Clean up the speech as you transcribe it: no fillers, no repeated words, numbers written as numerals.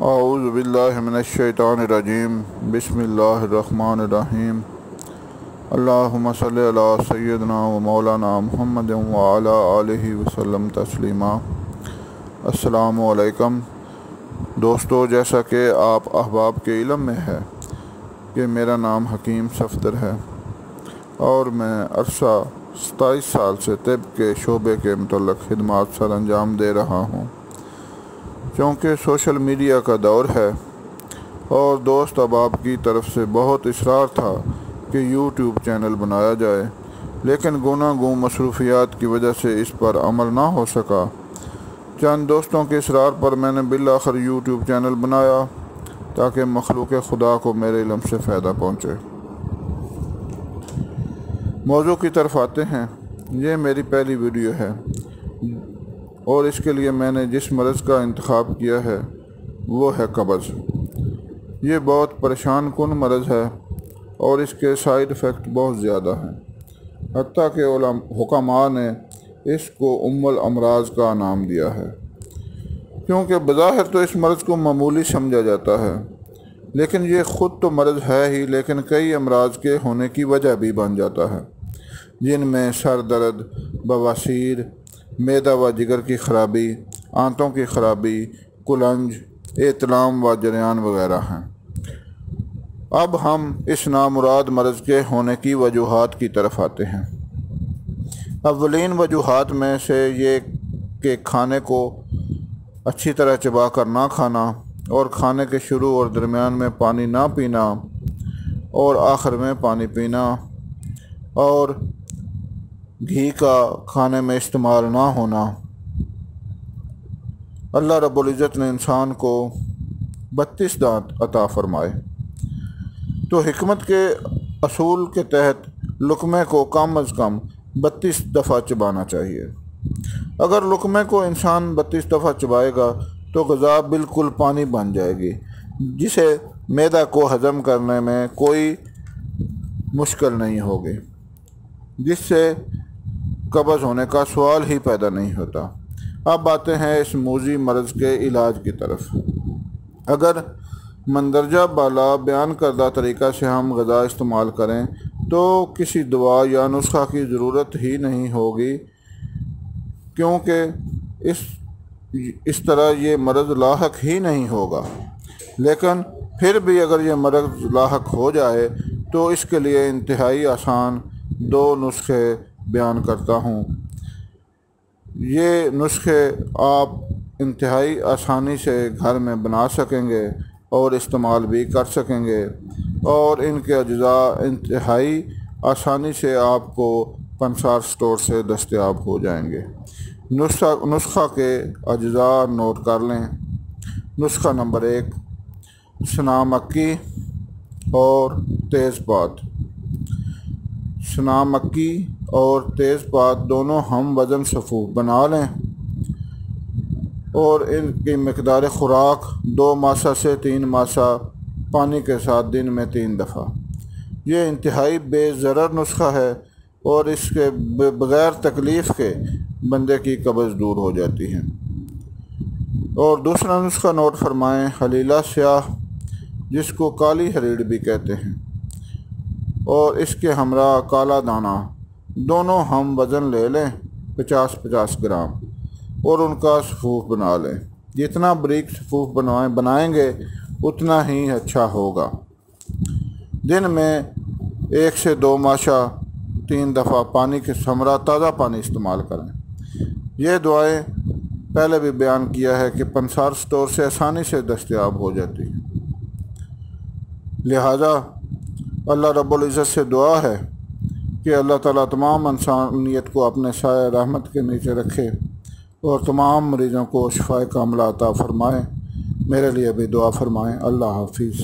اعوذ باللہ من الشیطان الرجیم بسم اللہ الرحمن الرحیم اللہم صلی علی سیدنا و مولانا محمد وعلی آلہ وسلم تسلیما۔ السلام علیکم دوستو، جیسا کہ آپ احباب کے علم میں ہے کہ میرا نام حکیم صفدر ہے اور میں عرصہ 27 سال سے طب کے شعبے کے متعلق خدمات سر انجام دے رہا ہوں۔ چونکہ سوشل میڈیا کا دور ہے اور دوست احباب کی طرف سے بہت اصرار تھا کہ یوٹیوب چینل بنایا جائے، لیکن گوناگوں مصروفیات کی وجہ سے اس پر عمل نہ ہو سکا۔ چند دوستوں کے اصرار پر میں نے بالآخر یوٹیوب چینل بنایا تاکہ مخلوق خدا کو میرے علم سے فائدہ پہنچے۔ موضوع کی طرف آتے ہیں۔ یہ میری پہلی ویڈیو ہے اور اس کے لیے میں نے جس مرض کا انتخاب کیا ہے وہ ہے قبض۔ یہ بہت پریشان کن مرض ہے اور اس کے سائیڈ ایفیکٹ بہت زیادہ ہیں، حتیٰ کہ حکماء نے اس کو ام الامراض کا نام دیا ہے، کیونکہ بظاہر تو اس مرض کو معمولی سمجھا جاتا ہے، لیکن یہ خود تو مرض ہے ہی، لیکن کئی امراض کے ہونے کی وجہ بھی بن جاتا ہے، جن میں سر درد، بواسیر، معدہ و جگر کی خرابی، آنتوں کی خرابی، کلنج، اعتلام و جریان وغیرہ ہیں۔ اب ہم اس نامراد مرض کے ہونے کی وجوہات کی طرف آتے ہیں۔ اولین وجوہات میں سے یہ کہ کھانے کو اچھی طرح چبا کر نہ کھانا، اور کھانے کے شروع اور درمیان میں پانی نہ پینا اور آخر میں پانی پینا، اور گھی کا کھانے میں استعمال نہ ہونا۔ اللہ رب العزت نے انسان کو 32 دانت عطا فرمائے، تو حکمت کے اصول کے تحت لقمے کو کم از کم 32 دفعہ چبانا چاہیے۔ اگر لقمے کو انسان 32 دفعہ چبائے گا تو غذا بالکل پانی بن جائے گی، جسے معدہ کو ہضم کرنے میں کوئی مشکل نہیں ہوگی، جس سے قبض ہونے کا سوال ہی پیدا نہیں ہوتا۔ اب آتے ہیں اس موذی مرض کے علاج کی طرف۔ اگر مندرجہ بالا بیان کردہ طریقہ سے ہم غذا استعمال کریں تو کسی دوا یا نسخہ کی ضرورت ہی نہیں ہوگی، کیونکہ اس طرح یہ مرض لاحق ہی نہیں ہوگا۔ لیکن پھر بھی اگر یہ مرض لاحق ہو جائے تو اس کے لیے انتہائی آسان 2 نسخے بیان کرتا ہوں۔ یہ نسخے آپ انتہائی آسانی سے گھر میں بنا سکیں گے اور استعمال بھی کر سکیں گے، اور ان کے اجزاء انتہائی آسانی سے آپ کو پنسار سٹور سے دستیاب ہو جائیں گے۔ نسخہ کے اجزاء نوٹ کر لیں۔ نسخہ نمبر 1، سنا مکی اور تیز پات۔ سنا مکی اور تیز پات دونوں ہم وزن صفوف بنا لیں، اور ان کی مقدار خوراک 2 ماسہ سے 3 ماسہ پانی کے ساتھ دن میں 3 دفعہ۔ یہ انتہائی بے ضرر نسخہ ہے اور اس کے بغیر تکلیف کے بندے کی قبض دور ہو جاتی ہے۔ اور دوسرا نسخہ نوٹ فرمائیں، حلیلہ سیاہ، جس کو کالی ہریڑ بھی کہتے ہیں، اور اس کے ہمراہ کالا دانہ، دونوں ہم وزن لے لیں 50-50 گرام، اور ان کا صفوف بنا لیں۔ جتنا باریک صفوف بنائیں گے اتنا ہی اچھا ہوگا۔ دن میں 1 سے 2 ماشا 3 دفعہ پانی کے ہمراہ تازہ پانی استعمال کریں۔ یہ دعائیں پہلے بھی بیان کیا ہے کہ پنسار سٹور سے آسانی سے دستیاب ہو جاتی ہیں، لہذا اللہ رب العزت سے دعا ہے کہ اللہ تعالیٰ تمام انسانیت کو اپنے سایہ رحمت کے نیچے رکھے اور تمام مریضوں کو شفائے کاملہ عطا فرمائے۔ میرے لیے بھی دعا فرمائیں۔ اللہ حافظ۔